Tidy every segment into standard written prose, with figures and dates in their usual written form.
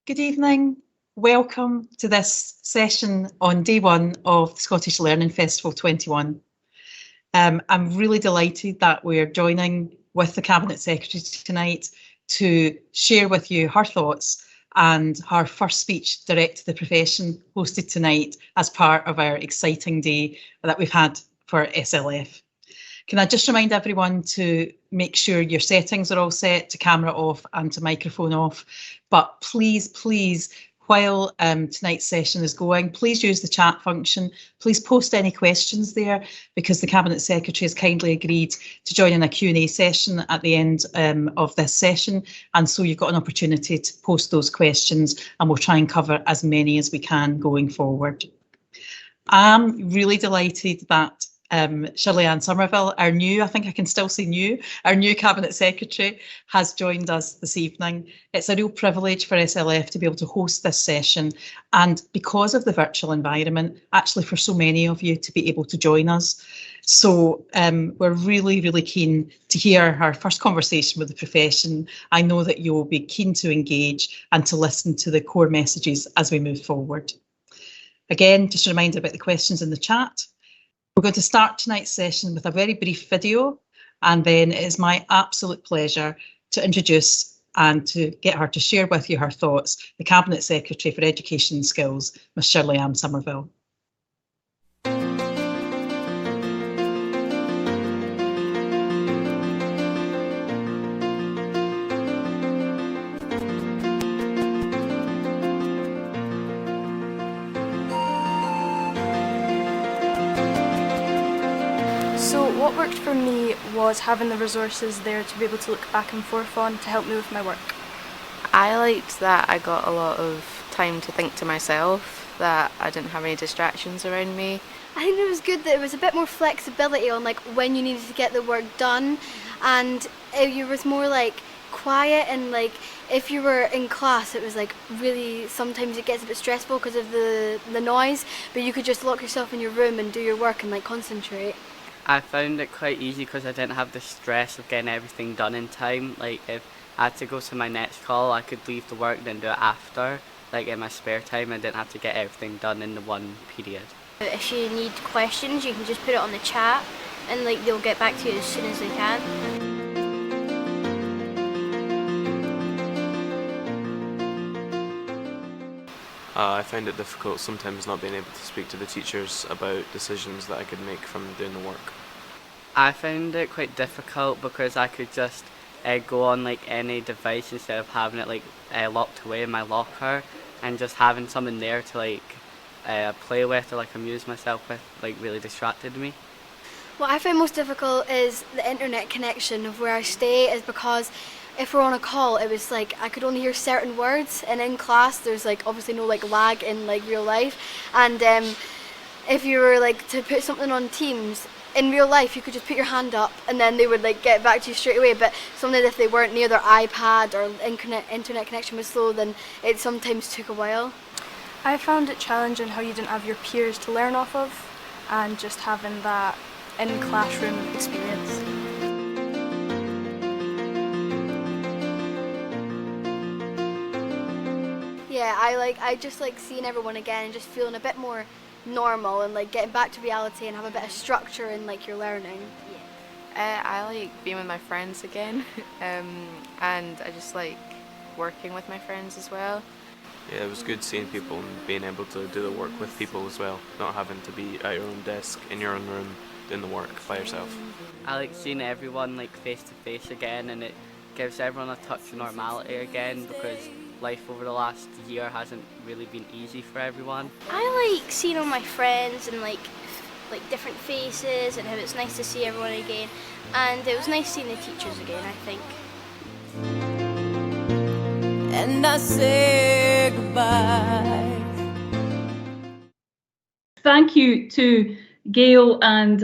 Good evening. Welcome to this session on day one of the Scottish Learning Festival 21. I'm really delighted that we're joining with the Cabinet Secretary tonight to share with you her thoughts and her first speech direct to the profession hosted tonight as part of our exciting day that we've had for SLF. Can I just remind everyone to make sure your settings are all set to camera off and to microphone off, but please, while tonight's session is going, please use the chat function. Please post any questions there because the Cabinet Secretary has kindly agreed to join in a Q&A session at the end of this session. And so you've got an opportunity to post those questions and we'll try and cover as many as we can going forward. I'm really delighted that Shirley-Anne Somerville, our new Cabinet Secretary, has joined us this evening. It's a real privilege for SLF to be able to host this session, and because of the virtual environment, actually for so many of you to be able to join us. So we're really keen to hear her first conversation with the profession. I know that you will be keen to engage and to listen to the core messages as we move forward. Again, just a reminder about the questions in the chat. We're going to start tonight's session with a very brief video, and then it is my absolute pleasure to introduce and to get her to share with you her thoughts, the Cabinet Secretary for Education and Skills, Ms Shirley-Anne Somerville. What worked for me was having the resources there to be able to look back and forth on to help me with my work. I liked that I got a lot of time to think to myself, that I didn't have any distractions around me. I think it was good that it was a bit more flexibility on like when you needed to get the work done, and it was more like quiet, and like if you were in class it was like really, sometimes it gets a bit stressful because of the noise, but you could just lock yourself in your room and do your work and like concentrate. I found it quite easy because I didn't have the stress of getting everything done in time. Like if I had to go to my next call, I could leave the work then do it after. Like in my spare time, I didn't have to get everything done in the one period. If you need questions, you can just put it on the chat and like they'll get back to you as soon as they can. I find it difficult sometimes not being able to speak to the teachers about decisions that I could make from doing the work. I found it quite difficult because I could just go on like any device instead of having it like locked away in my locker, and just having something there to like play with or like amuse myself with like really distracted me. What I find most difficult is the internet connection of where I stay, is because if we're on a call, it was like I could only hear certain words, and in class there's like obviously no like lag in like real life, and if you were like to put something on Teams, in real life you could just put your hand up and then they would like get back to you straight away, but sometimes if they weren't near their iPad or internet connection was slow, then it sometimes took a while. I found it challenging how you didn't have your peers to learn off of, and just having that in-classroom experience. Yeah, I just like seeing everyone again and just feeling a bit more normal and like getting back to reality and have a bit of structure in like your learning. I like being with my friends again, and I just like working with my friends as well. Yeah, it was good seeing people and being able to do the work with people as well, not having to be at your own desk, in your own room, doing the work by yourself. I like seeing everyone like face to face again, and it gives everyone a touch of normality again because life over the last year hasn't really been easy for everyone. I like seeing all my friends and like different faces, and how it's nice to see everyone again, and it was nice seeing the teachers again, I think. And I say goodbye. Thank you to Gail, and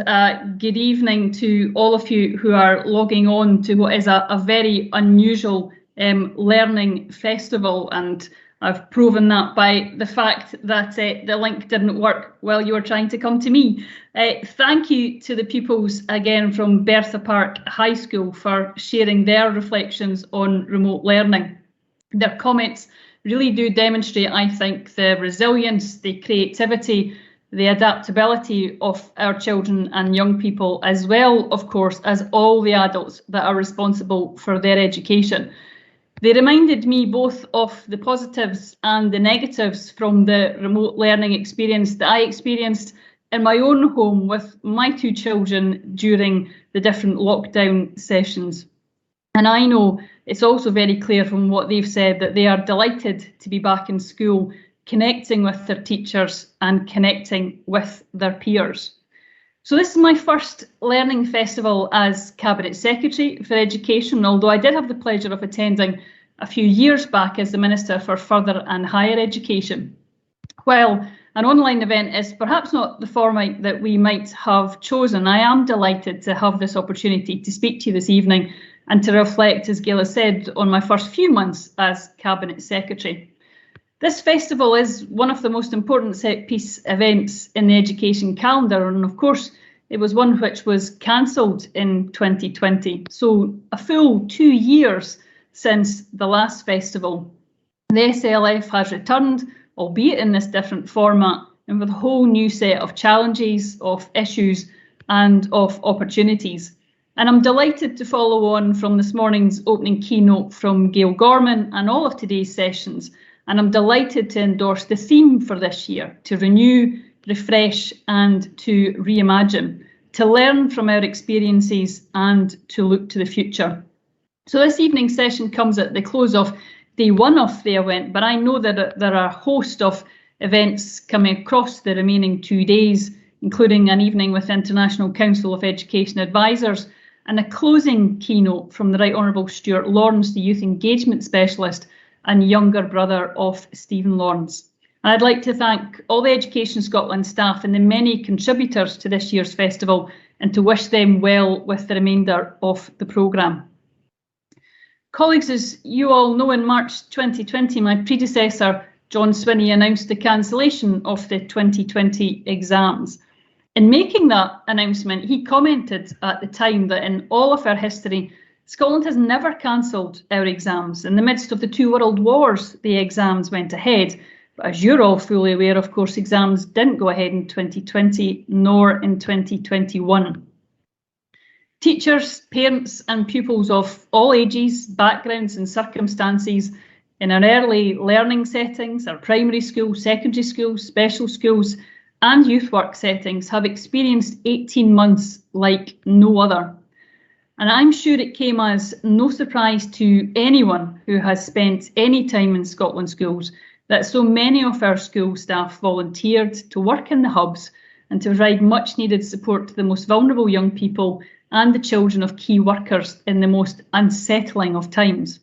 good evening to all of you who are logging on to what is a very unusual learning festival, and I've proven that by the fact that the link didn't work while you were trying to come to me. Thank you to the pupils again from Bertha Park High School for sharing their reflections on remote learning. Their comments really do demonstrate, I think, the resilience, the creativity, the adaptability of our children and young people, as well, of course, as all the adults that are responsible for their education. They reminded me both of the positives and the negatives from the remote learning experience that I experienced in my own home with my 2 children during the different lockdown sessions. And I know it's also very clear from what they've said that they are delighted to be back in school, connecting with their teachers and connecting with their peers. So this is my first Learning Festival as Cabinet Secretary for Education, although I did have the pleasure of attending a few years back as the Minister for Further and Higher Education. While an online event is perhaps not the format that we might have chosen, I am delighted to have this opportunity to speak to you this evening and to reflect, as Gail has said, on my first few months as Cabinet Secretary. This festival is one of the most important set-piece events in the education calendar, and of course it was one which was cancelled in 2020, so a full 2 years since the last festival. The SLF has returned, albeit in this different format, and with a whole new set of challenges, of issues and of opportunities. And I'm delighted to follow on from this morning's opening keynote from Gail Gorman and all of today's sessions. And I'm delighted to endorse the theme for this year: to renew, refresh and to reimagine, to learn from our experiences and to look to the future. So this evening's session comes at the close of day 1 of the event, but I know that there are a host of events coming across the remaining 2 days, including an evening with International Council of Education Advisors and a closing keynote from the Right Honourable Stuart Lawrence, the Youth Engagement Specialist and younger brother of Stephen Lawrence. And I'd like to thank all the Education Scotland staff and the many contributors to this year's festival and to wish them well with the remainder of the programme. Colleagues, as you all know, in March 2020, my predecessor, John Swinney, announced the cancellation of the 2020 exams. In making that announcement, he commented at the time that in all of our history, Scotland has never cancelled our exams. In the midst of the 2 world wars, the exams went ahead. But as you're all fully aware, of course, exams didn't go ahead in 2020, nor in 2021. Teachers, parents and pupils of all ages, backgrounds and circumstances in our early learning settings, our primary schools, secondary schools, special schools and youth work settings have experienced 18 months like no other. And I'm sure it came as no surprise to anyone who has spent any time in Scotland schools that so many of our school staff volunteered to work in the hubs and to provide much needed support to the most vulnerable young people and the children of key workers in the most unsettling of times.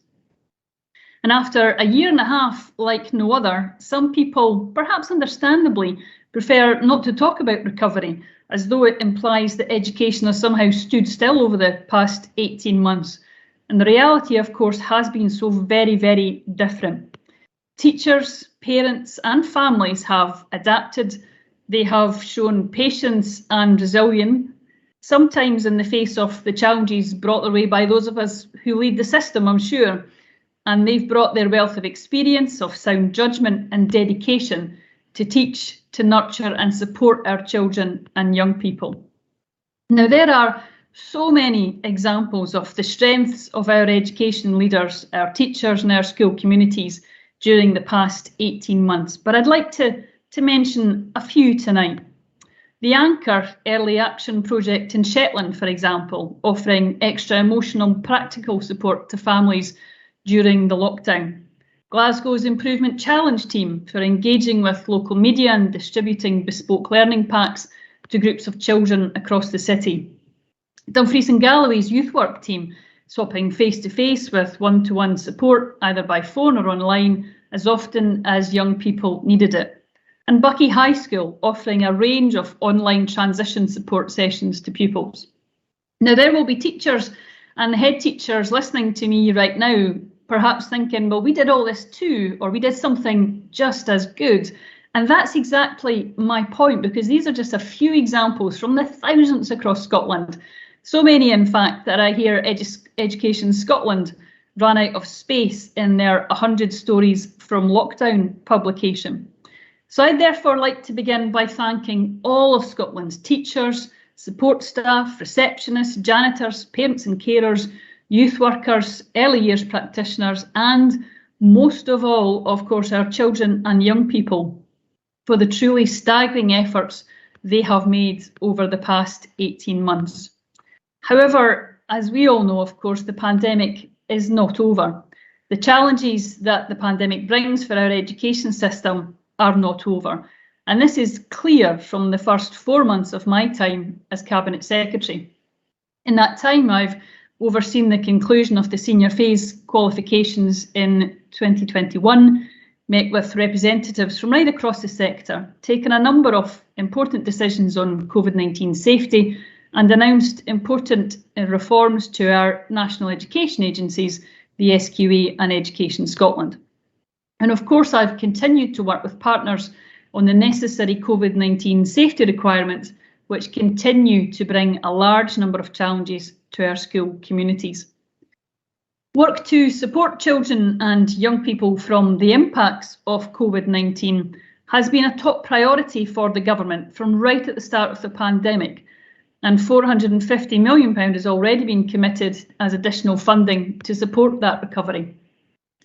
And after a year and a half like no other, some people, perhaps understandably, prefer not to talk about recovery, as though it implies that education has somehow stood still over the past 18 months. And the reality, of course, has been so very, very different. Teachers, parents and families have adapted. They have shown patience and resilience, sometimes in the face of the challenges brought their way by those of us who lead the system, I'm sure. And they've brought their wealth of experience, of sound judgment and dedication to teach, to nurture and support our children and young people. Now, there are so many examples of the strengths of our education leaders, our teachers and our school communities during the past 18 months, but I'd like to mention a few tonight. The Anchor Early Action Project in Shetland, for example, offering extra emotional and practical support to families during the lockdown. Glasgow's Improvement Challenge team for engaging with local media and distributing bespoke learning packs to groups of children across the city. Dumfries and Galloway's youth work team swapping face-to-face with one-to-one support, either by phone or online, as often as young people needed it. And Buckie High School offering a range of online transition support sessions to pupils. Now, there will be teachers and head teachers listening to me right now, perhaps thinking, well, we did all this too, or we did something just as good. And that's exactly my point, because these are just a few examples from the thousands across Scotland. So many, in fact, that I hear Education Scotland ran out of space in their 100 Stories from Lockdown publication. So I'd therefore like to begin by thanking all of Scotland's teachers, support staff, receptionists, janitors, parents and carers, youth workers, early years practitioners, and most of all, of course, our children and young people for the truly staggering efforts they have made over the past 18 months. However, as we all know, of course, the pandemic is not over. The challenges that the pandemic brings for our education system are not over. And this is clear from the first 4 months of my time as Cabinet Secretary. In that time, I've overseen the conclusion of the senior phase qualifications in 2021, met with representatives from right across the sector, taken a number of important decisions on COVID-19 safety, and announced important reforms to our national education agencies, the SQA and Education Scotland. And of course, I've continued to work with partners on the necessary COVID-19 safety requirements, which continue to bring a large number of challenges to our school communities. Work to support children and young people from the impacts of COVID-19 has been a top priority for the government from right at the start of the pandemic, and £450 million has already been committed as additional funding to support that recovery.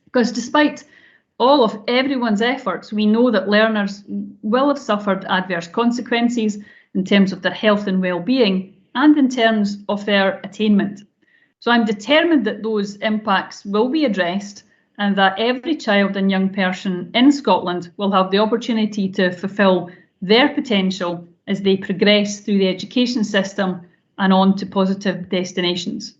Because despite all of everyone's efforts, we know that learners will have suffered adverse consequences in terms of their health and well-being and in terms of their attainment. So I'm determined that those impacts will be addressed and that every child and young person in Scotland will have the opportunity to fulfil their potential as they progress through the education system and on to positive destinations.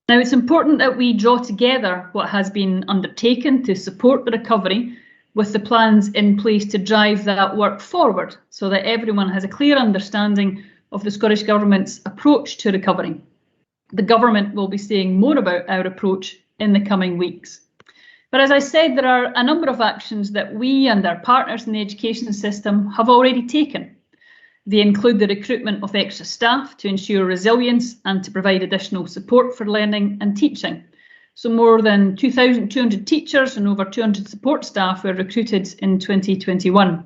Now, it's important that we draw together what has been undertaken to support the recovery with the plans in place to drive that work forward so that everyone has a clear understanding of the Scottish Government's approach to recovery. The Government will be saying more about our approach in the coming weeks. But as I said, there are a number of actions that we and our partners in the education system have already taken. They include the recruitment of extra staff to ensure resilience and to provide additional support for learning and teaching. So more than 2,200 teachers and over 200 support staff were recruited in 2021.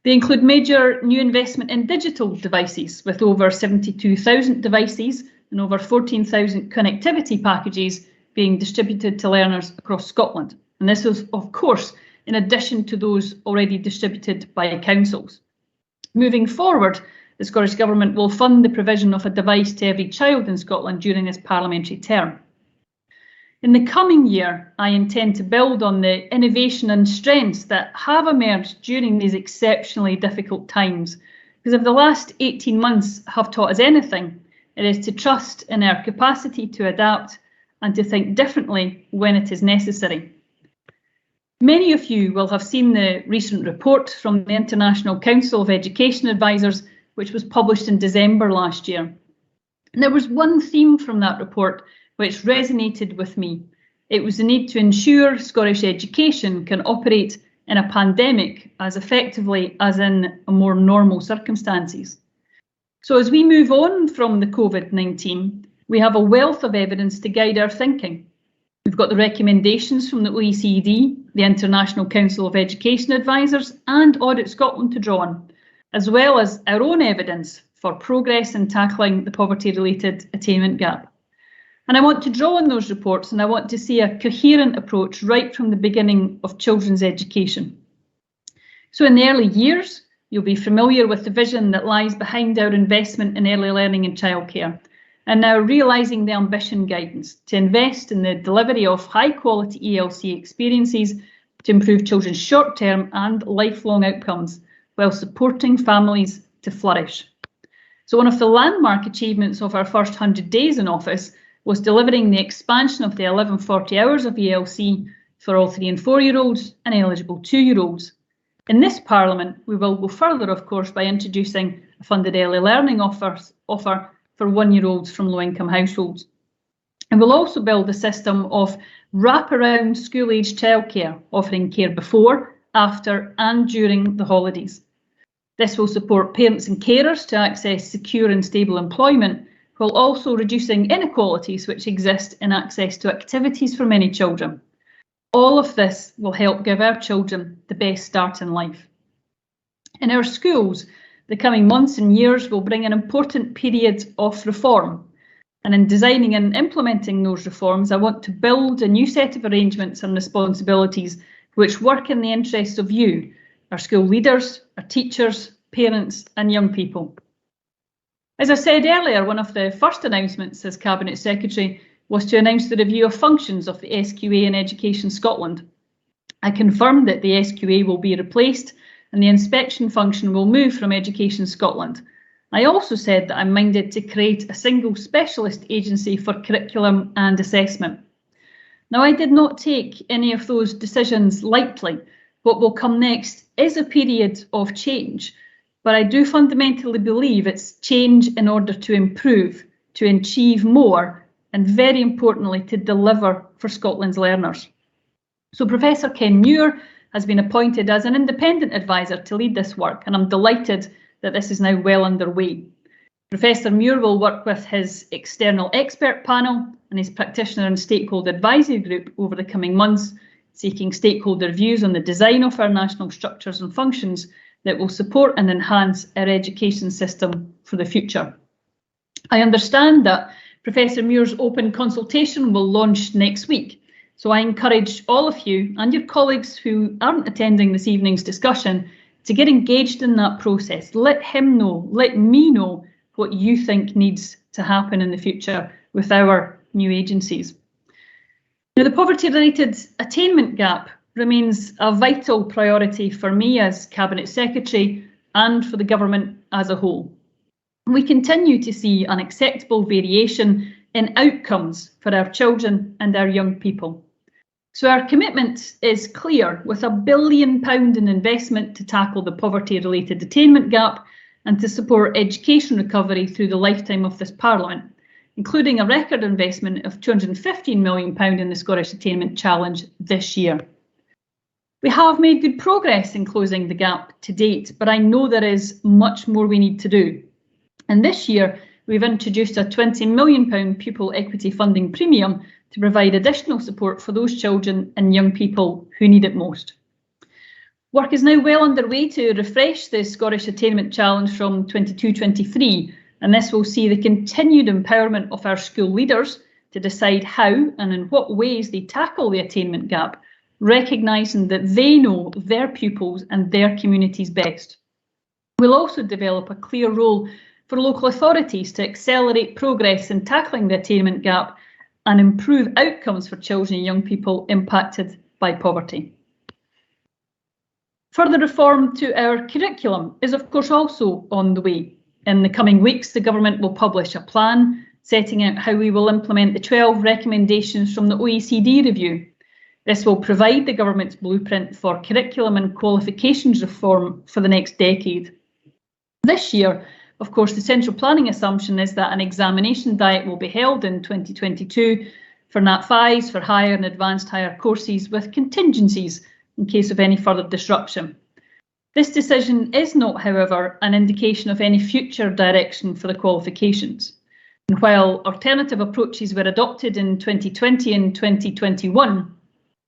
They include major new investment in digital devices with over 72,000 devices and over 14,000 connectivity packages being distributed to learners across Scotland. And this is, of course, in addition to those already distributed by councils. Moving forward, the Scottish Government will fund the provision of a device to every child in Scotland during this parliamentary term. In the coming year, I intend to build on the innovation and strengths that have emerged during these exceptionally difficult times, because if the last 18 months have taught us anything, it is to trust in our capacity to adapt and to think differently when it is necessary. Many of you will have seen the recent report from the International Council of Education Advisors, which was published in December last year. And there was one theme from that report which resonated with me. It was the need to ensure Scottish education can operate in a pandemic as effectively as in more normal circumstances. So as we move on from the COVID-19, we have a wealth of evidence to guide our thinking. We've got the recommendations from the OECD, the International Council of Education Advisors and Audit Scotland to draw on, as well as our own evidence for progress in tackling the poverty-related attainment gap. And I want to draw on those reports and I want to see a coherent approach right from the beginning of children's education. So in the early years, you'll be familiar with the vision that lies behind our investment in early learning and childcare, and now realising the ambition guidance to invest in the delivery of high quality ELC experiences to improve children's short-term and lifelong outcomes while supporting families to flourish. So one of the landmark achievements of our first 100 days in office was delivering the expansion of the 1140 hours of ELC for all 3 and 4-year-olds and eligible 2-year-olds. In this Parliament, we will go further, of course, by introducing a funded early learning offer for 1-year-olds from low-income households. And we'll also build a system of wraparound school-age childcare, offering care before, after and during the holidays. This will support parents and carers to access secure and stable employment while also reducing inequalities which exist in access to activities for many children. All of this will help give our children the best start in life. In our schools, the coming months and years will bring an important period of reform. And in designing and implementing those reforms, I want to build a new set of arrangements and responsibilities which work in the interests of you, our school leaders, our teachers, parents and young people. As I said earlier, one of the first announcements as Cabinet Secretary was to announce the review of functions of the SQA in Education Scotland. I confirmed that the SQA will be replaced and the inspection function will move from Education Scotland. I also said that I'm minded to create a single specialist agency for curriculum and assessment. Now, I did not take any of those decisions lightly. What will come next is a period of change, but I do fundamentally believe it's change in order to improve, to achieve more, and very importantly, to deliver for Scotland's learners. So Professor Ken Muir has been appointed as an independent advisor to lead this work, and I'm delighted that this is now well underway. Professor Muir will work with his external expert panel and his practitioner and stakeholder advisory group over the coming months, seeking stakeholder views on the design of our national structures and functions that will support and enhance our education system for the future. I understand that Professor Muir's open consultation will launch next week, so I encourage all of you and your colleagues who aren't attending this evening's discussion to get engaged in that process. Let him know, let me know what you think needs to happen in the future with our new agencies. Now, the poverty-related attainment gap remains a vital priority for me as Cabinet Secretary and for the government as a whole. We continue to see unacceptable variation in outcomes for our children and our young people. So our commitment is clear, with £1 billion in investment to tackle the poverty-related attainment gap and to support education recovery through the lifetime of this Parliament, including a record investment of £215 million in the Scottish Attainment Challenge this year. We have made good progress in closing the gap to date, but I know there is much more we need to do. And this year, we've introduced a £20 million pupil equity funding premium to provide additional support for those children and young people who need it most. Work is now well underway to refresh the Scottish Attainment Challenge from 22-23, and this will see the continued empowerment of our school leaders to decide how and in what ways they tackle the attainment gap, recognising that they know their pupils and their communities best. We'll also develop a clear role for local authorities to accelerate progress in tackling the attainment gap and improve outcomes for children and young people impacted by poverty. Further reform to our curriculum is of course also on the way. In the coming weeks, the government will publish a plan setting out how we will implement the 12 recommendations from the OECD review. This will provide the government's blueprint for curriculum and qualifications reform for the next decade. This year, of course, the central planning assumption is that an examination diet will be held in 2022 for Nat5s, for higher and advanced higher courses, with contingencies in case of any further disruption. This decision is not, however, an indication of any future direction for the qualifications. And while alternative approaches were adopted in 2020 and 2021,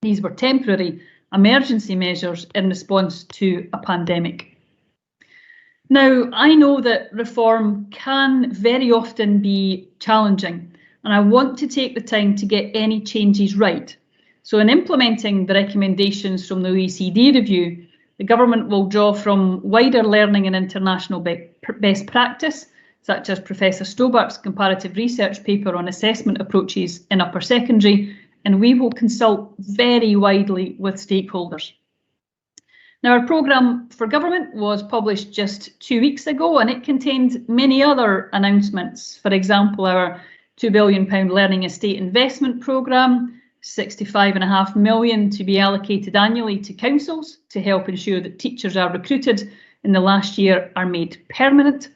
these were temporary emergency measures in response to a pandemic. Now, I know that reform can very often be challenging, and I want to take the time to get any changes right. So in implementing the recommendations from the OECD review, the government will draw from wider learning and international best practice, such as Professor Stobart's comparative research paper on assessment approaches in upper secondary, and we will consult very widely with stakeholders. Now, our programme for government was published just 2 weeks ago, and it contained many other announcements. For example, our £2 billion learning estate investment programme, £65.5 million to be allocated annually to councils to help ensure that teachers are recruited in the last year are made permanent,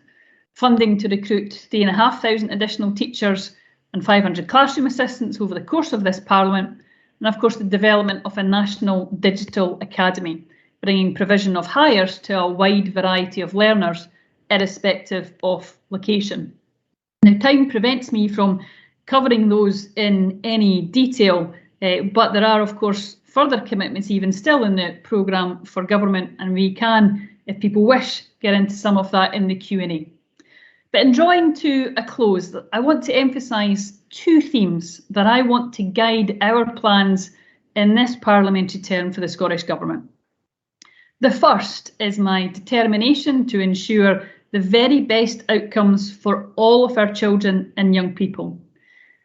funding to recruit 3,500 additional teachers and 500 classroom assistants over the course of this Parliament, and of course the development of a national digital academy, bringing provision of hires to a wide variety of learners, irrespective of location. Now, time prevents me from covering those in any detail, but there are, of course, further commitments even still in the programme for government, and we can, if people wish, get into some of that in the Q&A. But in drawing to a close, I want to emphasise two themes that I want to guide our plans in this parliamentary term for the Scottish Government. The first is my determination to ensure the very best outcomes for all of our children and young people.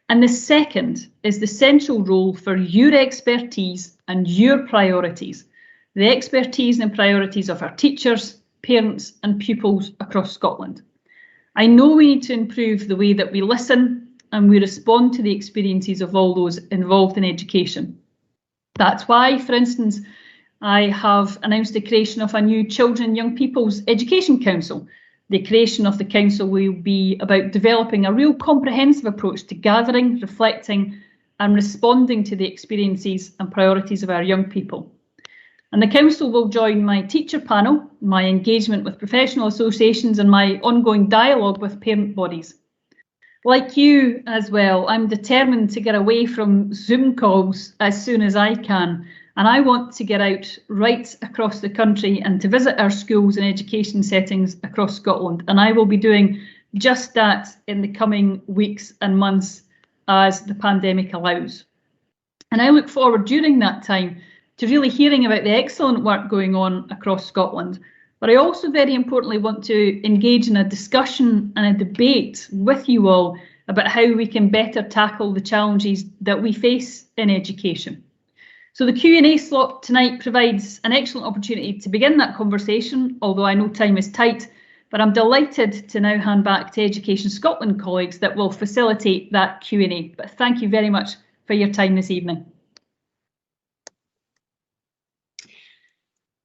And the second is the central role for your expertise and your priorities, the expertise and priorities of our teachers, parents and pupils across Scotland. I know we need to improve the way that we listen and we respond to the experiences of all those involved in education. That's why, for instance, I have announced the creation of a new Children and Young People's Education Council. The creation of the council will be about developing a real comprehensive approach to gathering, reflecting and responding to the experiences and priorities of our young people. And the council will join my teacher panel, my engagement with professional associations and my ongoing dialogue with parent bodies. Like you as well, I'm determined to get away from Zoom calls as soon as I can. And I want to get out right across the country and to visit our schools and education settings across Scotland. And I will be doing just that in the coming weeks and months as the pandemic allows. And I look forward during that time to really hearing about the excellent work going on across Scotland. But I also very importantly want to engage in a discussion and a debate with you all about how we can better tackle the challenges that we face in education. So the Q&A slot tonight provides an excellent opportunity to begin that conversation, although I know time is tight, but I'm delighted to now hand back to Education Scotland colleagues that will facilitate that Q&A. But thank you very much for your time this evening.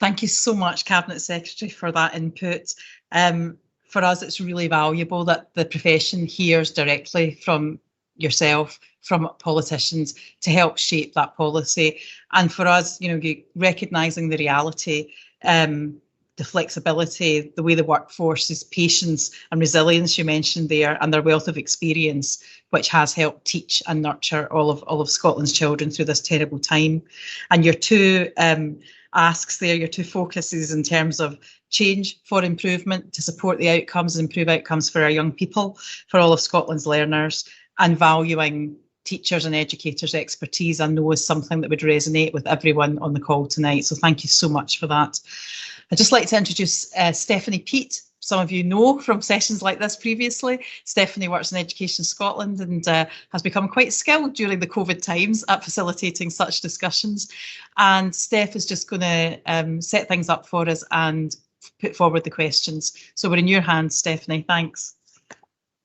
Thank you so much, Cabinet Secretary, for that input. For us, it's really valuable that the profession hears directly from yourself, from politicians, to help shape that policy. And for us, recognising the reality, the flexibility, the way the workforce's patience and resilience you mentioned there, and their wealth of experience, which has helped teach and nurture all of Scotland's children through this terrible time. And your two asks there, your two focuses in terms of change for improvement to support the outcomes and improve outcomes for our young people, for all of Scotland's learners, and valuing teachers and educators' expertise, I know is something that would resonate with everyone on the call tonight. So thank you so much for that. I'd just like to introduce Stephanie Peat. Some of you know from sessions like this previously. Stephanie works in Education Scotland and has become quite skilled during the COVID times at facilitating such discussions. And Steph is just going to set things up for us and put forward the questions. So we're in your hands, Stephanie. Thanks.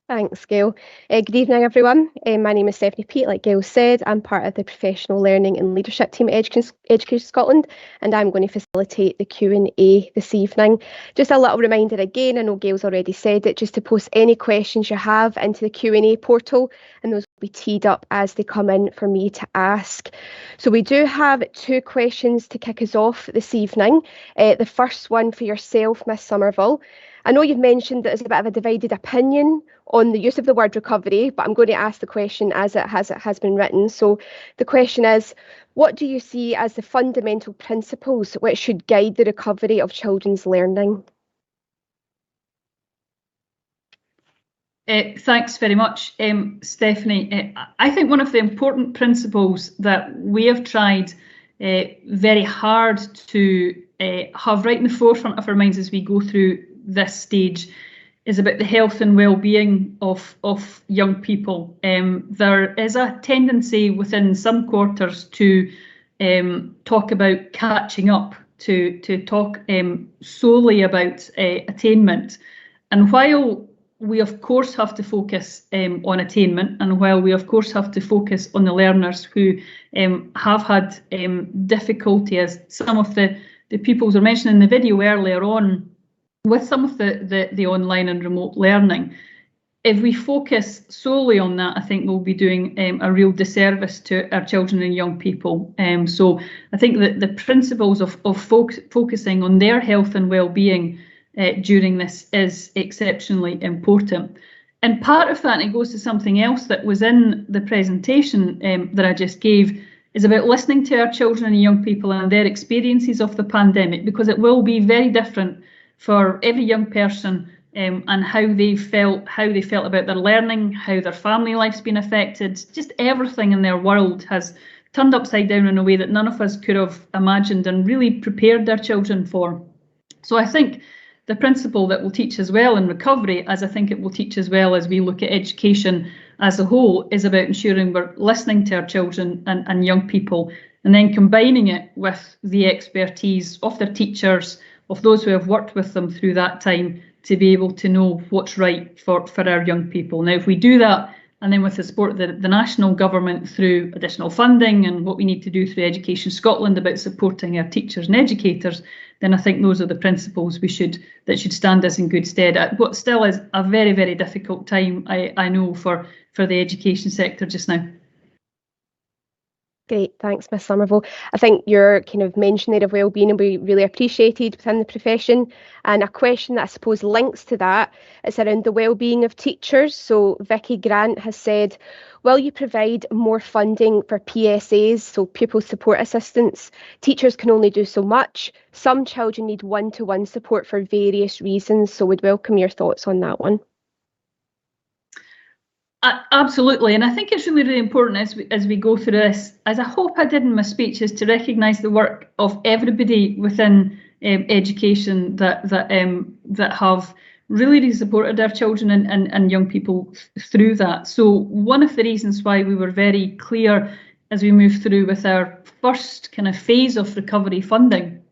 Thanks, Gail. Good evening, everyone. My name is Stephanie Peat. Like Gail said, I'm part of the Professional Learning and Leadership team at Education Scotland, and I'm going to facilitate the Q&A this evening. Just a little reminder again, I know Gail's already said it, just to post any questions you have into the Q&A portal, and those will be teed up as they come in for me to ask. So we do have two questions to kick us off this evening. The first one for yourself, Miss Somerville. I know you've mentioned that there's a bit of a divided opinion on the use of the word recovery, but I'm going to ask the question as it has been written. So the question is, what do you see as the fundamental principles which should guide the recovery of children's learning? Thanks very much, Stephanie. I think one of the important principles that we have tried very hard to have right in the forefront of our minds as we go through this stage is about the health and well-being of young people. There is a tendency within some quarters to talk about catching up, to talk solely about attainment. And while we of course have to focus on attainment, and while we of course have to focus on the learners who have had difficulty, as some of the pupils were mentioning in the video earlier on, with some of the online and remote learning, if we focus solely on that, I think we'll be doing a real disservice to our children and young people. So I think that the principles of focusing on their health and well-being during this is exceptionally important. And part of that, and it goes to something else that was in the presentation that I just gave, is about listening to our children and young people and their experiences of the pandemic, because it will be very different for every young person and how they felt about their learning, how their family life's been affected. Just everything in their world has turned upside down in a way that none of us could have imagined and really prepared their children for. So I think the principle that will teach as well in recovery, as I think it will teach as well as we look at education as a whole, is about ensuring we're listening to our children and young people, and then combining it with the expertise of their teachers, of those who have worked with them through that time, to be able to know what's right for our young people. Now, if we do that, and then with the support of the national government through additional funding and what we need to do through Education Scotland about supporting our teachers and educators, then I think those are the principles that should stand us in good stead at what still is a very, very difficult time, I know, for the education sector just now. Great, thanks, Miss Somerville. I think your kind of mention there of wellbeing will be really appreciated within the profession. And a question that I suppose links to that is around the wellbeing of teachers. So Vicky Grant has said, will you provide more funding for PSAs, so pupil support assistants? Teachers can only do so much. Some children need one-to-one support for various reasons. So we'd welcome your thoughts on that one. Absolutely, and I think it's really, really important as we go through this, as I hope I did in my speech, is to recognise the work of everybody within education that have really supported our children and young people through that. So one of the reasons why we were very clear as we moved through with our first kind of phase of recovery funding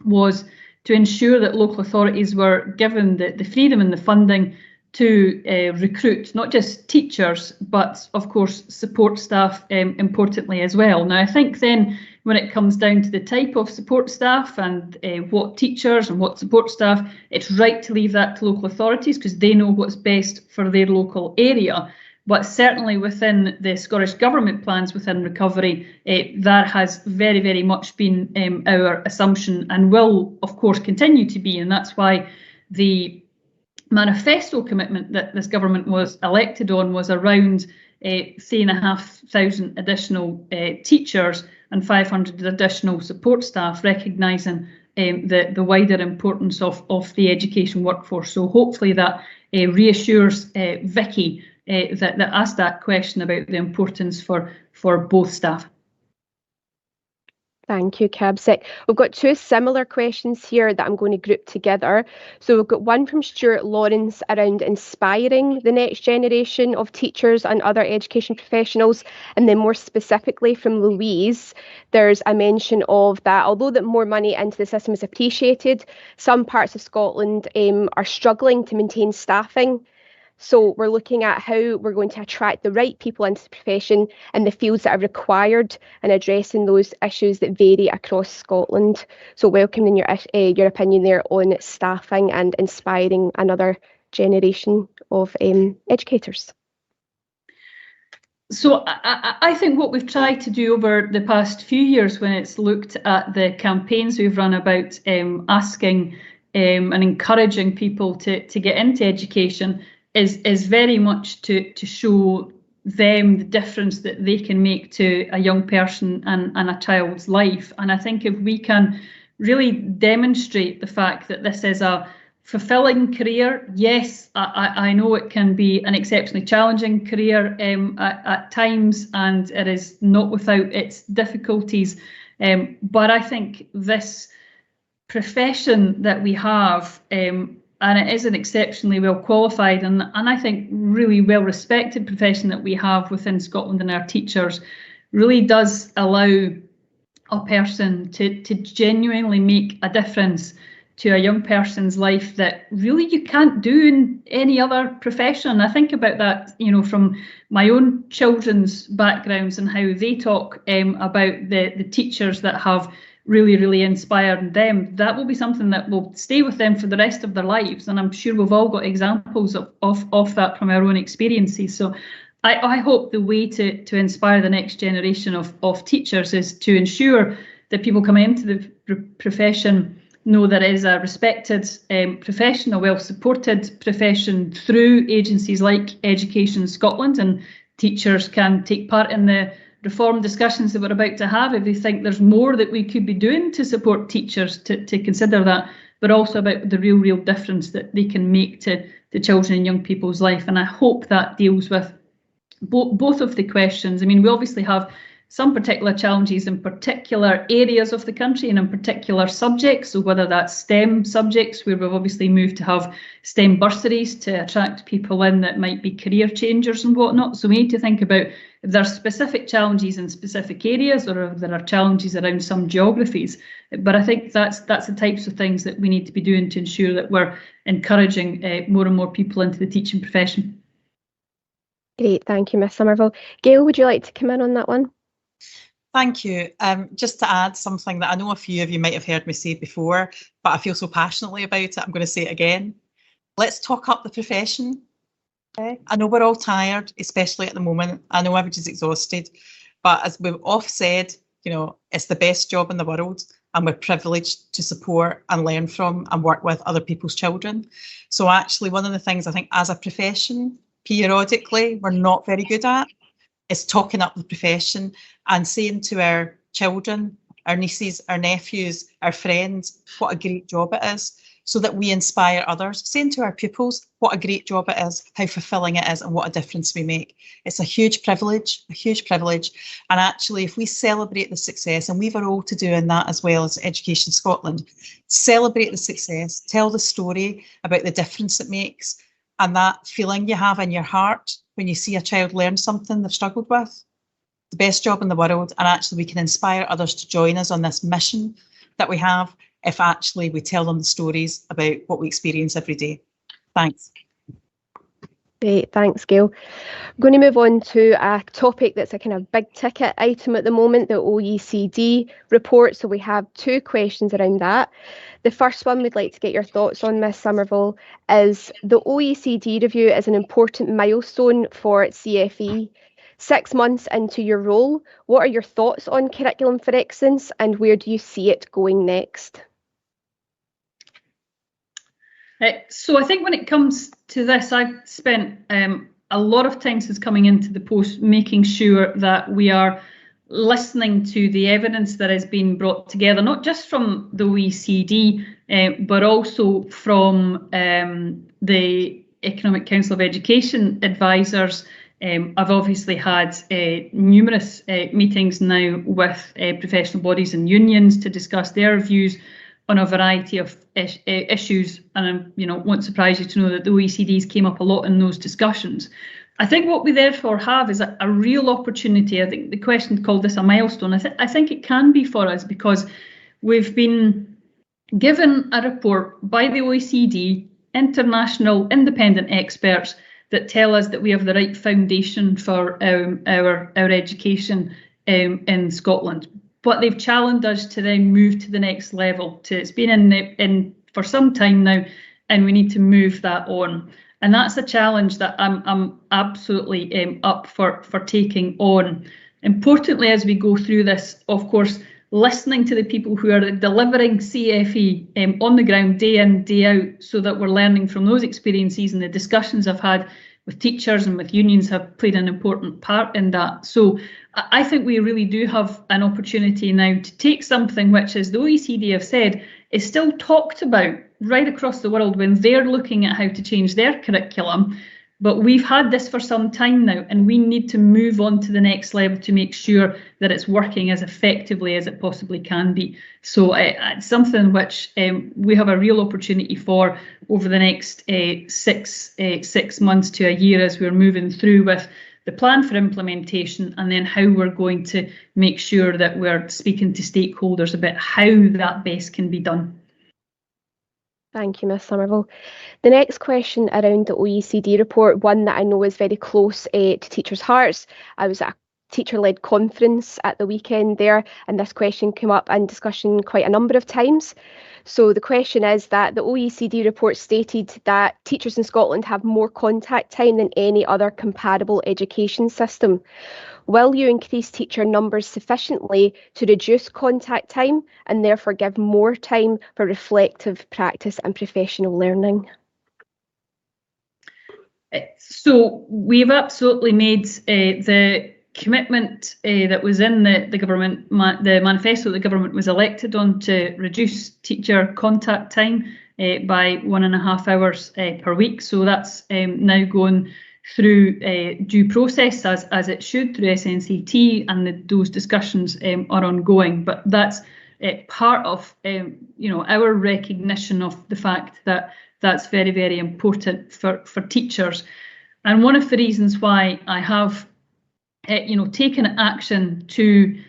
was to ensure that local authorities were given the freedom and the funding to recruit not just teachers, but of course support staff importantly as well. Now I think then when it comes down to the type of support staff and what teachers and what support staff, it's right to leave that to local authorities because they know what's best for their local area. But certainly within the Scottish Government plans within recovery, that has very, very much been our assumption and will of course continue to be, and that's why the manifesto commitment that this government was elected on was around 3,500 additional teachers and 500 additional support staff, recognising the wider importance of the education workforce. So hopefully that reassures Vicky that asked that question about the importance for both staff. Thank you, Cabsec. We've got two similar questions here that I'm going to group together. So we've got one from Stuart Lawrence around inspiring the next generation of teachers and other education professionals. And then more specifically from Louise, there's a mention of that although that more money into the system is appreciated, some parts of Scotland are struggling to maintain staffing. So we're looking at how we're going to attract the right people into the profession and the fields that are required and addressing those issues that vary across Scotland. So welcoming your opinion there on staffing and inspiring another generation of educators. So I think what we've tried to do over the past few years when it's looked at the campaigns we've run about asking and encouraging people to get into education is very much to show them the difference that they can make to a young person and a child's life. And I think if we can really demonstrate the fact that this is a fulfilling career, yes, I know it can be an exceptionally challenging career at times, and it is not without its difficulties. But I think this profession that we have, and it is an exceptionally well qualified and I think really well respected profession that we have within Scotland, and our teachers really does allow a person to genuinely make a difference to a young person's life that really you can't do in any other profession. I think about that, from my own children's backgrounds and how they talk about the teachers that have really inspired them. That will be something that will stay with them for the rest of their lives, and I'm sure we've all got examples of that from our own experiences. So I hope the way to inspire the next generation of teachers is to ensure that people come into the profession know that it is a respected profession, a well-supported profession through agencies like Education Scotland, and teachers can take part in the reform discussions that we're about to have if they think there's more that we could be doing to support teachers, to consider that, but also about the real difference that they can make to children and young people's life. And I hope that deals with both of the questions. I mean, we obviously have some particular challenges in particular areas of the country and in particular subjects. So whether that's STEM subjects, where we've obviously moved to have STEM bursaries to attract people in that might be career changers and whatnot. So we need to think about if there are specific challenges in specific areas, or if there are challenges around some geographies. But I think that's the types of things that we need to be doing to ensure that we're encouraging more and more people into the teaching profession. Great, thank you, Miss Somerville. Gail, would you like to come in on that one? Thank you. Just to add something that I know a few of you might have heard me say before, but I feel so passionately about it, I'm going to say it again. Let's talk up the profession. Okay. I know we're all tired, especially at the moment. I know everybody's exhausted, but as we've oft said, you know, it's the best job in the world, and we're privileged to support and learn from and work with other people's children. So actually, one of the things I think as a profession, periodically, we're not very good at is talking up the profession and saying to our children, our nieces, our nephews, our friends, what a great job it is, so that we inspire others. Saying to our pupils what a great job it is, how fulfilling it is, and what a difference we make. It's a huge privilege, a huge privilege. And actually, if we celebrate the success, and we've a role to do in that as well as Education Scotland, celebrate the success, tell the story about the difference it makes, and that feeling you have in your heart when you see a child learn something they've struggled with, the best job in the world. And actually we can inspire others to join us on this mission that we have if actually we tell them the stories about what we experience every day. Thanks. Great, thanks, Gail. I'm going to move on to a topic that's a kind of big ticket item at the moment, the OECD report. So we have two questions around that. The first one we'd like to get your thoughts on, Miss Somerville, is the OECD review is an important milestone for CFE. 6 months into your role, what are your thoughts on Curriculum for Excellence, and where do you see it going next? So I think when it comes to this, I've spent a lot of time since coming into the post making sure that we are listening to the evidence that has been brought together, not just from the OECD, but also from the Economic Council of Education advisors. I've obviously had numerous meetings now with professional bodies and unions to discuss their views on a variety of issues, and won't surprise you to know that the OECD's came up a lot in those discussions. I think what we therefore have is a real opportunity. I think the question called this a milestone. I think it can be for us because we've been given a report by the OECD, international independent experts, that tell us that we have the right foundation for our education in Scotland. But they've challenged us to then move to the next level. It's been in for some time now, and we need to move that on. And that's a challenge that I'm absolutely up for taking on. Importantly, as we go through this, of course, listening to the people who are delivering CFE on the ground day in, day out, so that we're learning from those experiences, and the discussions I've had with teachers and with unions have played an important part in that. So I think we really do have an opportunity now to take something which, as the OECD have said, is still talked about right across the world when they're looking at how to change their curriculum. But we've had this for some time now, and we need to move on to the next level to make sure that it's working as effectively as it possibly can be. So it's something which we have a real opportunity for over the next 6 months to a year as we're moving through with the plan for implementation, and then how we're going to make sure that we're speaking to stakeholders about how that best can be done. Thank you, Ms Somerville. The next question around the OECD report, one that I know is very close to teachers' hearts. I was at a teacher-led conference at the weekend there, and this question came up in discussion quite a number of times. So the question is that the OECD report stated that teachers in Scotland have more contact time than any other comparable education system. Will you increase teacher numbers sufficiently to reduce contact time and therefore give more time for reflective practice and professional learning? So we've absolutely made the commitment that was in the government, the manifesto the government was elected on, to reduce teacher contact time by 1.5 hours per week. So that's now going through due process as it should through SNCT, and those discussions are ongoing. But that's part of our recognition of the fact that that's very, very important for teachers. And one of the reasons why I have taken action to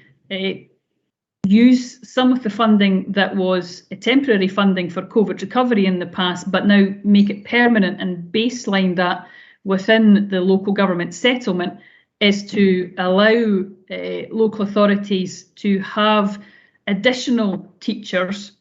use some of the funding that was a temporary funding for COVID recovery in the past, but now make it permanent and baseline that within the local government settlement, is to allow local authorities to have additional teachers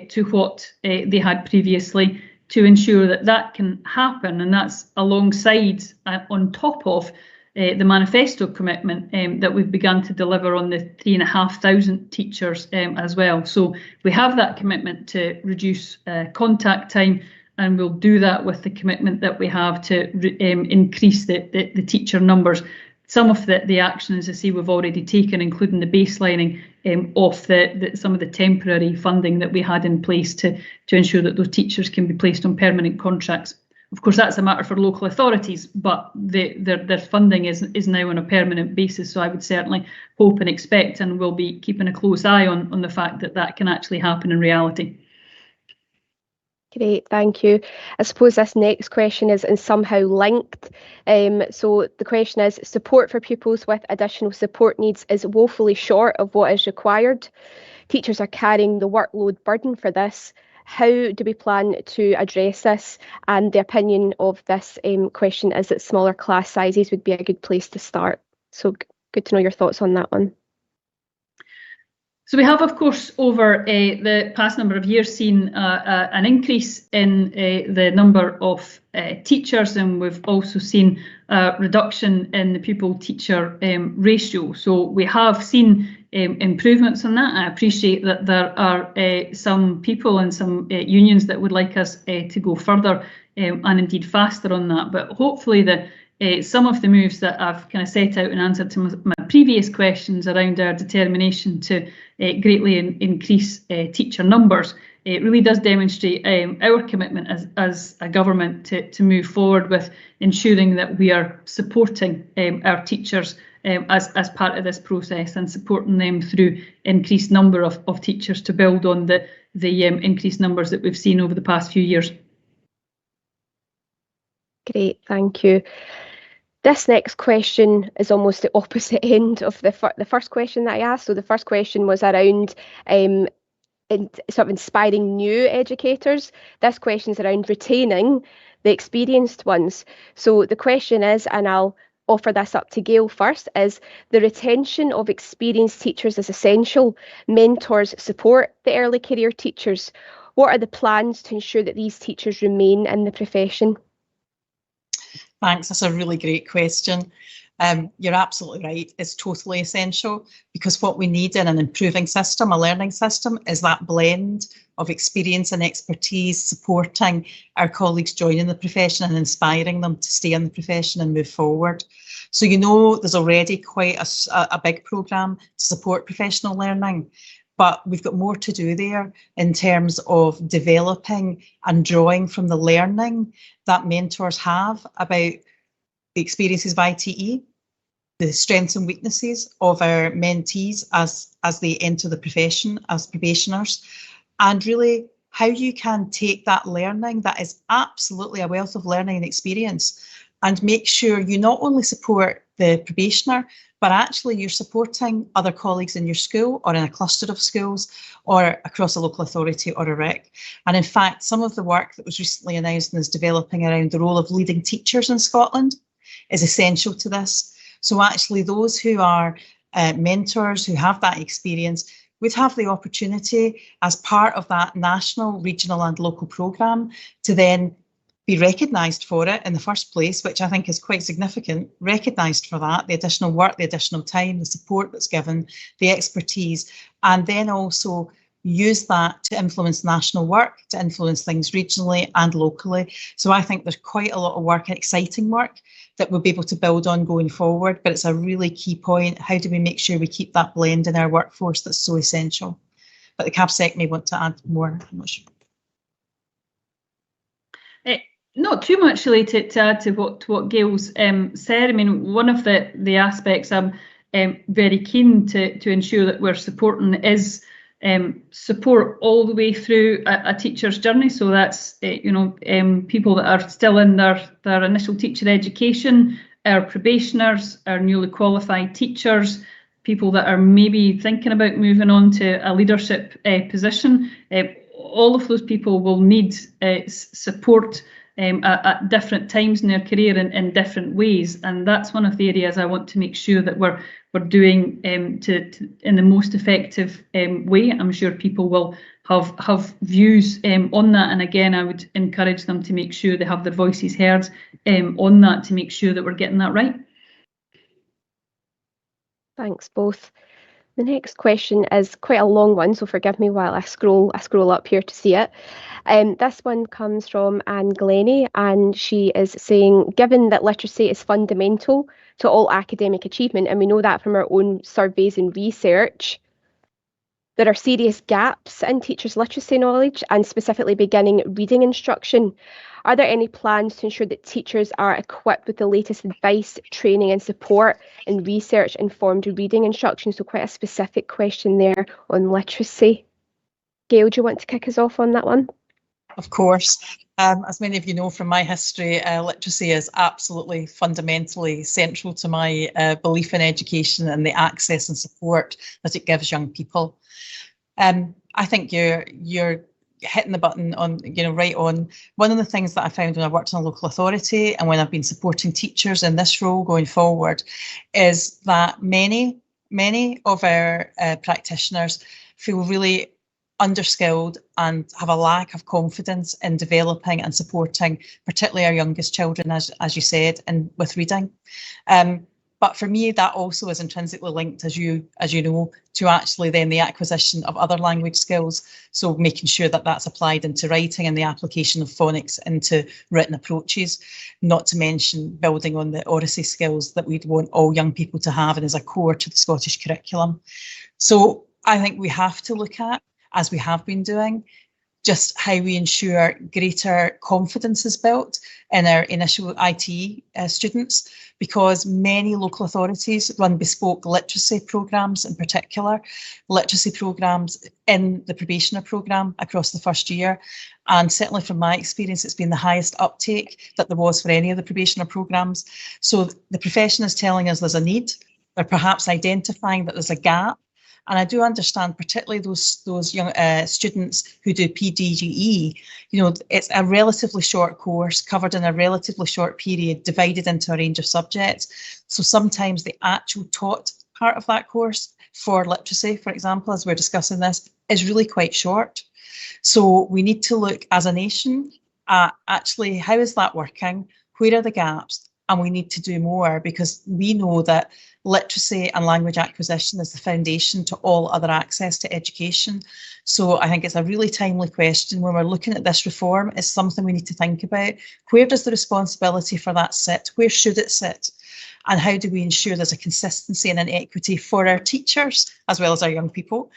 to what they had previously, to ensure that that can happen. And that's alongside, on top of, the manifesto commitment that we've begun to deliver on the 3,500 teachers as well. So we have that commitment to reduce contact time, and we'll do that with the commitment that we have to increase the teacher numbers. Some of the action, as I say, we've already taken, including the baselining of some of the temporary funding that we had in place to ensure that those teachers can be placed on permanent contracts. Of course, that's a matter for local authorities, but their funding is now on a permanent basis. So I would certainly hope and expect, and we'll be keeping a close eye on the fact that that can actually happen in reality. Great, thank you. I suppose this next question is somehow linked. So the question is, support for pupils with additional support needs is woefully short of what is required. Teachers are carrying the workload burden for this. How do we plan to address this? And the opinion of this question is that smaller class sizes would be a good place to start. So good to know your thoughts on that one. So we have, of course, over the past number of years seen an increase in the number of teachers, and we've also seen a reduction in the pupil-teacher ratio. So we have seen improvements on that. I appreciate that there are some people and some unions that would like us to go further and indeed faster on that. But hopefully some of the moves that I've kind of set out in answer to my previous questions around our determination to greatly increase teacher numbers, it really does demonstrate our commitment as a government to move forward with ensuring that we are supporting our teachers as part of this process, and supporting them through increased number of teachers to build on the increased numbers that we've seen over the past few years. Great, thank you. This next question is almost the opposite end of the first question that I asked. So the first question was around sort of inspiring new educators. This question is around retaining the experienced ones. So the question is, and I'll offer this up to Gail first, is the retention of experienced teachers is essential. Mentors support the early career teachers. What are the plans to ensure that these teachers remain in the profession? Thanks, that's a really great question. You're absolutely right, it's totally essential, because what we need in an improving system, a learning system, is that blend of experience and expertise, supporting our colleagues joining the profession and inspiring them to stay in the profession and move forward. So there's already quite a big programme to support professional learning, but we've got more to do there in terms of developing and drawing from the learning that mentors have about the experiences of ITE, the strengths and weaknesses of our mentees as they enter the profession as probationers, and really how you can take that learning that is absolutely a wealth of learning and experience, and make sure you not only support the probationer, but actually you're supporting other colleagues in your school or in a cluster of schools or across a local authority or a RIC. And in fact, some of the work that was recently announced and is developing around the role of leading teachers in Scotland is essential to this. So actually those who are mentors, who have that experience, would have the opportunity as part of that national, regional and local programme to then be recognised for it in the first place, which I think is quite significant, recognised for that, the additional work, the additional time, the support that's given, the expertise, and then also use that to influence national work, to influence things regionally and locally. So I think there's quite a lot of work, exciting work, that we'll be able to build on going forward, but it's a really key point. How do we make sure we keep that blend in our workforce that's so essential? But the CABSEC may want to add more, I'm not sure. Not too much related to add to what Gail's said. I mean, one of the aspects I'm very keen to ensure that we're supporting is support all the way through a teacher's journey. So that's people that are still in their initial teacher education, our probationers, our newly qualified teachers, people that are maybe thinking about moving on to a leadership position. All of those people will need support at different times in their career in different ways, and that's one of the areas I want to make sure that we're doing in the most effective way. I'm sure people will have views on that, and again I would encourage them to make sure they have their voices heard on that, to make sure that we're getting that right. Thanks both. The next question is quite a long one, so forgive me while I scroll up here to see it. This one comes from Anne Glennie, and she is saying, given that literacy is fundamental to all academic achievement, and we know that from our own surveys and research, there are serious gaps in teachers' literacy knowledge and specifically beginning reading instruction. Are there any plans to ensure that teachers are equipped with the latest advice, training and support in research-informed reading instruction? So quite a specific question there on literacy. Gail, do you want to kick us off on that one? Of course. As many of you know from my history, literacy is absolutely fundamentally central to my belief in education and the access and support that it gives young people. I think you're hitting the button on, right on. One of the things that I found when I worked in a local authority and when I've been supporting teachers in this role going forward is that many of our practitioners feel really underskilled and have a lack of confidence in developing and supporting, particularly our youngest children, as you said, and with reading. But for me, that also is intrinsically linked, as you know, to actually then the acquisition of other language skills. So making sure that that's applied into writing and the application of phonics into written approaches, not to mention building on the oracy skills that we'd want all young people to have and is a core to the Scottish curriculum. So I think we have to look at, as we have been doing, just how we ensure greater confidence is built in our initial IT students, because many local authorities run bespoke literacy programmes, in particular, literacy programmes in the probationer programme across the first year. And certainly from my experience, it's been the highest uptake that there was for any of the probationer programmes. So the profession is telling us there's a need. They're perhaps identifying that there's a gap. And I do understand, particularly those young students who do PDGE, it's a relatively short course covered in a relatively short period, divided into a range of subjects. So sometimes the actual taught part of that course for literacy, for example, as we're discussing this, is really quite short. So we need to look as a nation at actually how is that working? Where are the gaps? And we need to do more, because we know that literacy and language acquisition is the foundation to all other access to education. So I think it's a really timely question when we're looking at this reform. It's something we need to think about. Where does the responsibility for that sit? Where should it sit? And how do we ensure there's a consistency and an equity for our teachers as well as our young people,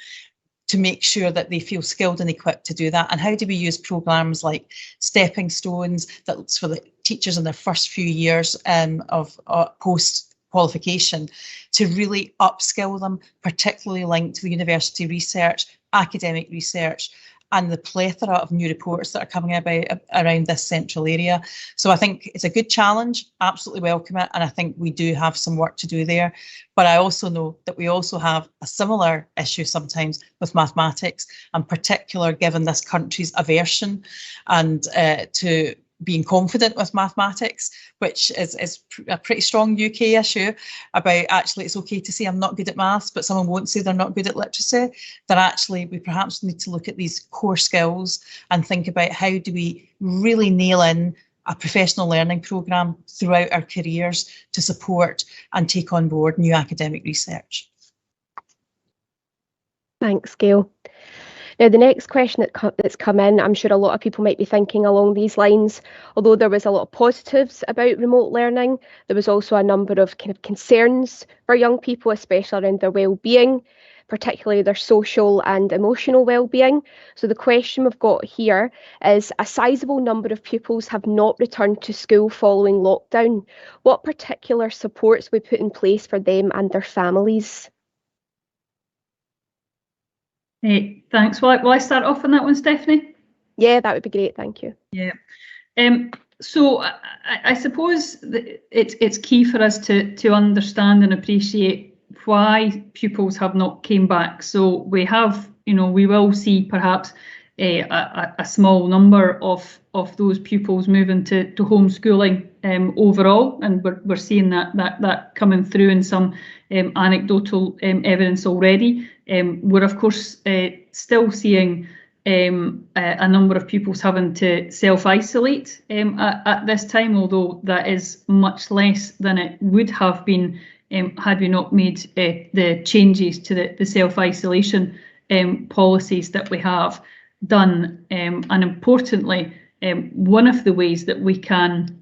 to make sure that they feel skilled and equipped to do that? And how do we use programmes like Stepping Stones, that's for the teachers in their first few years of post-qualification, to really upskill them, particularly linked to the university research, academic research, and the plethora of new reports that are coming about around this central area. So I think it's a good challenge, absolutely welcome it, and I think we do have some work to do there. But I also know that we also have a similar issue sometimes with mathematics, and particular given this country's aversion and to being confident with mathematics, which is a pretty strong UK issue about actually it's okay to say I'm not good at maths, but someone won't say they're not good at literacy. That actually we perhaps need to look at these core skills and think about how do we really nail in a professional learning programme throughout our careers to support and take on board new academic research. Thanks, Gail. Now, the next question that's come in, I'm sure a lot of people might be thinking along these lines. Although there was a lot of positives about remote learning, there was also a number of kind of concerns for young people, especially around their well-being, particularly their social and emotional well-being. So the question we've got here is, a sizable number of pupils have not returned to school following lockdown. What particular supports we put in place for them and their families? Thanks. Will I start off on that one, Stephanie? Yeah, that would be great. Thank you. Yeah. So I suppose that it's key for us to understand and appreciate why pupils have not came back. So we have, we will see perhaps a small number of those pupils moving to homeschooling overall, and we're seeing that coming through in some anecdotal evidence already. We're of course still seeing a number of pupils having to self-isolate at this time, although that is much less than it would have been had we not made the changes to the self-isolation policies that we have done. And importantly, one of the ways that we can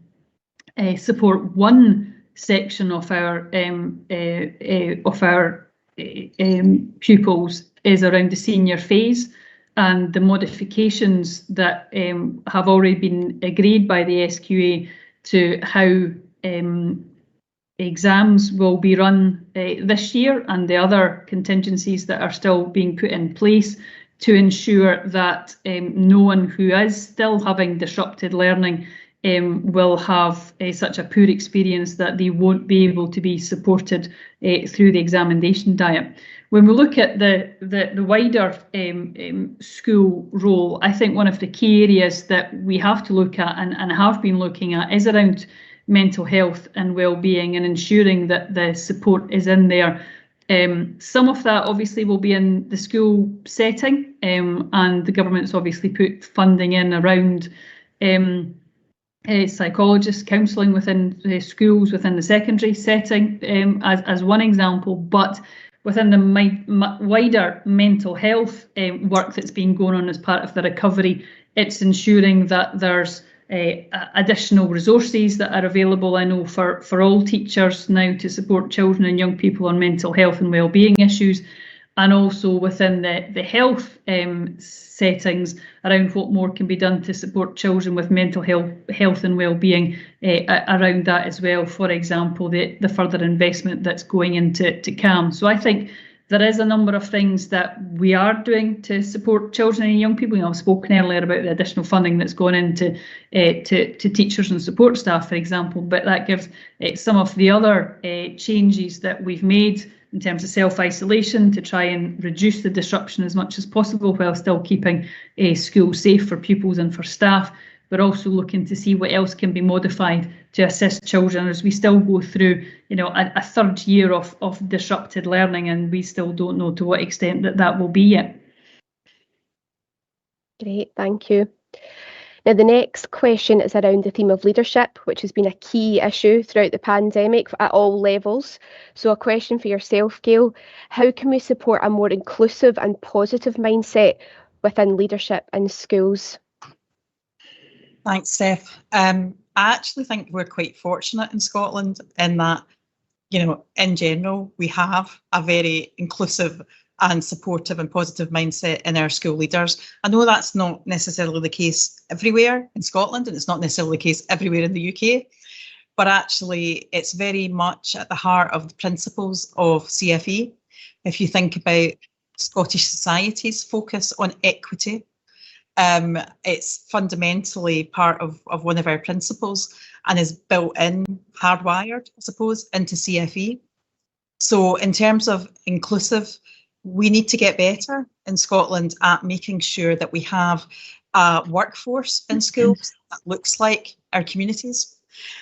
support one section of our pupils is around the senior phase, and the modifications that have already been agreed by the SQA to how exams will be run this year, and the other contingencies that are still being put in place to ensure that no one who is still having disrupted learning will have such a poor experience that they won't be able to be supported through the examination diet. When we look at the wider school role, I think one of the key areas that we have to look at and have been looking at is around mental health and well-being, and ensuring that the support is in there. Some of that obviously will be in the school setting, and the government's obviously put funding in around psychologists, counselling within the schools, within the secondary setting, as one example. But within the wider mental health work that's been going on as part of the recovery, it's ensuring that there's additional resources that are available, I know, for all teachers now to support children and young people on mental health and wellbeing issues, and also within the health settings around what more can be done to support children with mental health and wellbeing around that as well. For example, the further investment that's going into CAM. So I think there is a number of things that we are doing to support children and young people. I've spoken earlier about the additional funding that's gone into to teachers and support staff, for example, but that gives some of the other changes that we've made in terms of self-isolation to try and reduce the disruption as much as possible while still keeping school safe for pupils and for staff, but also looking to see what else can be modified to assist children as we still go through, a third year of disrupted learning, and we still don't know to what extent that will be yet. Great, thank you. Now, the next question is around the theme of leadership, which has been a key issue throughout the pandemic at all levels. So a question for yourself, Gail: how can we support a more inclusive and positive mindset within leadership in schools? Thanks, Steph. I actually think we're quite fortunate in Scotland in that, in general, we have a very inclusive and supportive and positive mindset in our school leaders. I know that's not necessarily the case everywhere in Scotland, and it's not necessarily the case everywhere in the UK, but actually it's very much at the heart of the principles of CFE. If you think about Scottish society's focus on equity, it's fundamentally part of one of our principles and is built in, hardwired, I suppose, into CFE. So in terms of inclusive, we need to get better in Scotland at making sure that we have a workforce in schools that looks like our communities.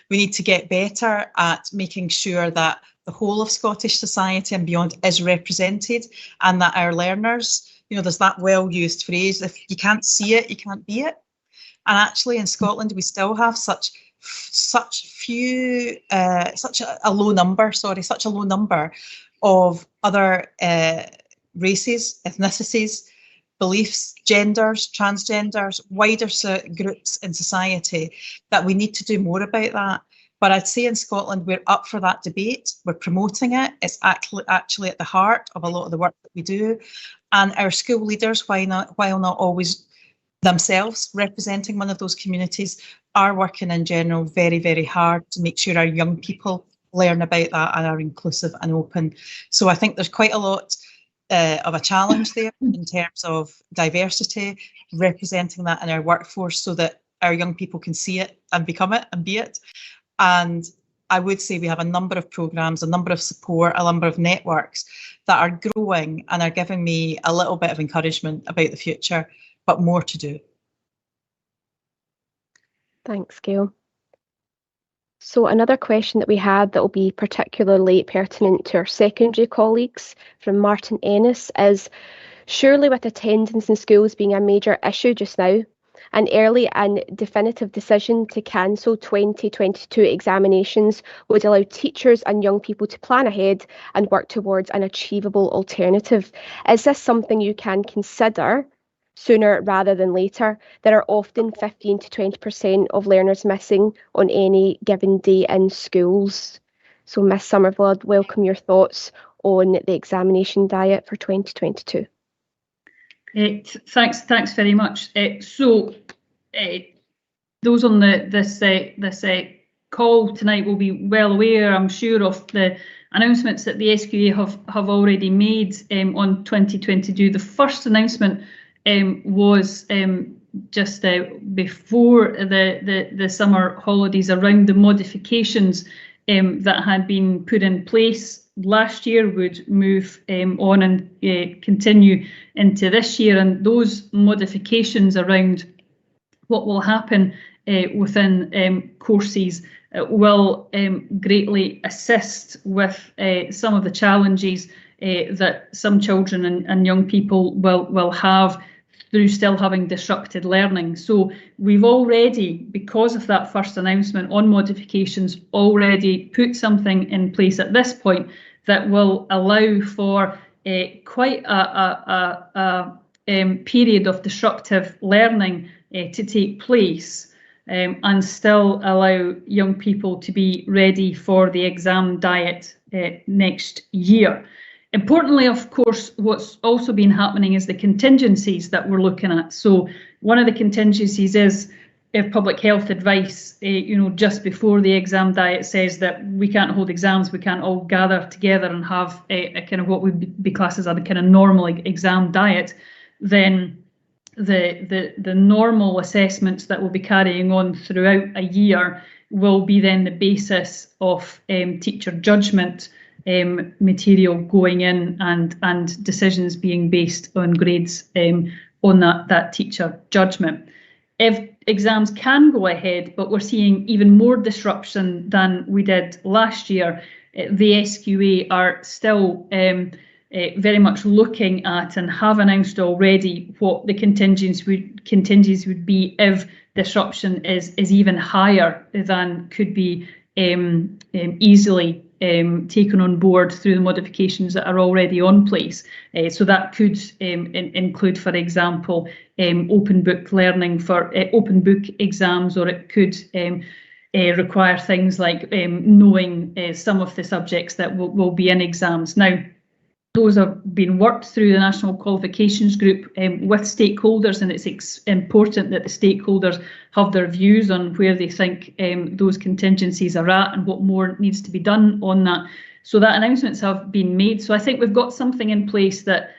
We need to get better at making sure that the whole of Scottish society and beyond is represented, and that our learners, there's that well-used phrase, if you can't see it, you can't be it. And actually in Scotland, we still have such a low number of other races, ethnicities, beliefs, genders, transgenders, wider groups in society, that we need to do more about that. But I'd say in Scotland, we're up for that debate. We're promoting it. It's actually at the heart of a lot of the work that we do. And our school leaders, while not always themselves representing one of those communities, are working in general very, very hard to make sure our young people learn about that and are inclusive and open. So I think there's quite a lot of a challenge there in terms of diversity, representing that in our workforce so that our young people can see it and become it and be it. And I would say we have a number of programs, a number of support, a number of networks that are growing and are giving me a little bit of encouragement about the future, but more to do. Thanks, Gail. So another question that we had that will be particularly pertinent to our secondary colleagues from Martin Ennis is, surely with attendance in schools being a major issue just now, an early and definitive decision to cancel 2022 examinations would allow teachers and young people to plan ahead and work towards an achievable alternative. Is this something you can consider sooner rather than later? There are often 15 to 20% of learners missing on any given day in schools. So Miss Somerville, I'd welcome your thoughts on the examination diet for 2022. Thanks very much. Those on this call tonight will be well aware, I'm sure, of the announcements that the SQA have already made on 2022. The first announcement was just before the summer holidays around the modifications that had been put in place last year would move on and continue into this year, and those modifications around what will happen within courses will greatly assist with some of the challenges that some children and young people will have through still having disrupted learning. So we've already, because of that first announcement on modifications, already put something in place at this point that will allow for quite a period of disruptive learning to take place and still allow young people to be ready for the exam diet next year. Importantly, of course, what's also been happening is the contingencies that we're looking at. So one of the contingencies is if public health advice, just before the exam diet says that we can't hold exams, we can't all gather together and have a kind of what would be classed as a kind of normal exam diet, then the normal assessments that will be carrying on throughout a year will be then the basis of teacher judgment material going in and decisions being based on grades on that teacher judgment. If exams can go ahead, but we're seeing even more disruption than we did last year, the SQA are still very much looking at and have announced already what the contingencies would be if disruption is even higher than could be easily taken on board through the modifications that are already on place. So that could include, for example, open book learning for open book exams, or it could require things like knowing some of the subjects that will be in exams. Now, those have been worked through the National Qualifications Group with stakeholders, and it's important that the stakeholders have their views on where they think those contingencies are at and what more needs to be done on that. So that announcements have been made. So I think we've got something in place that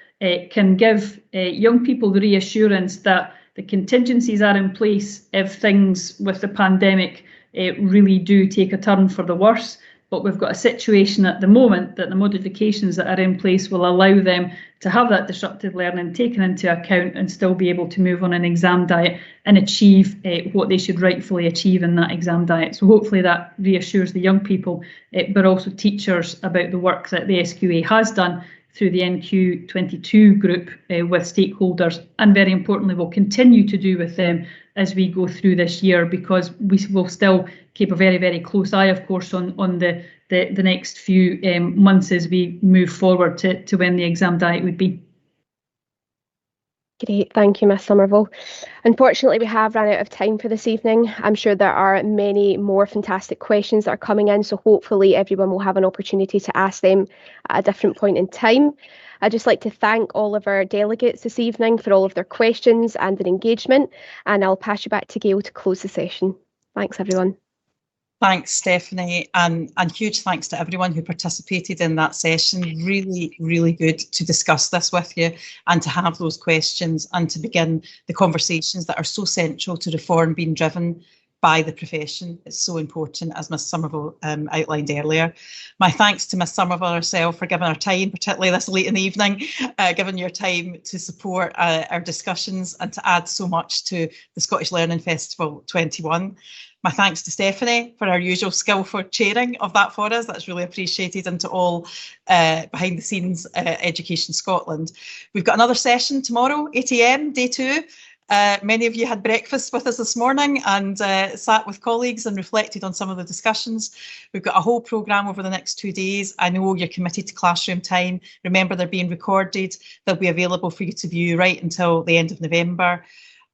can give young people the reassurance that the contingencies are in place if things with the pandemic really do take a turn for the worse. but we've got a situation at the moment that the modifications that are in place will allow them to have that disruptive learning taken into account and still be able to move on an exam diet and achieve what they should rightfully achieve in that exam diet. So hopefully that reassures the young people, but also teachers about the work that the SQA has done through the NQ22 group with stakeholders, and very importantly will continue to do with them as we go through this year, because we will still keep a very, very close eye, of course, on the next few months as we move forward to when the exam diet would be. Great, thank you, Miss Somerville. Unfortunately, we have run out of time for this evening. I'm sure there are many more fantastic questions that are coming in, so hopefully everyone will have an opportunity to ask them at a different point in time. I'd just like to thank all of our delegates this evening for all of their questions and their engagement, and I'll pass you back to Gail to close the session. Thanks, everyone. Thanks, Stephanie, and huge thanks to everyone who participated in that session. Really, really good to discuss this with you and to have those questions and to begin the conversations that are so central to reform being driven by the profession. It's so important, as Ms Somerville outlined earlier. My thanks to Ms Somerville herself for giving her time, particularly this late in the evening, giving your time to support our discussions and to add so much to the Scottish Learning Festival 21. My thanks to Stephanie for her usual skill for chairing of that for us. That's really appreciated, and to all behind the scenes Education Scotland. We've got another session tomorrow, 8 AM, day 2. Many of you had breakfast with us this morning and sat with colleagues and reflected on some of the discussions. We've got a whole programme over the next 2 days. I know you're committed to classroom time. Remember, they're being recorded. They'll be available for you to view right until the end of November.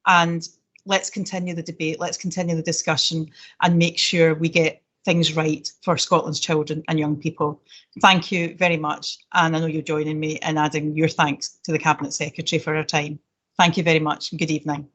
And let's continue the debate, let's continue the discussion and make sure we get things right for Scotland's children and young people. Thank you very much. And I know you're joining me in adding your thanks to the Cabinet Secretary for her time. Thank you very much and good evening.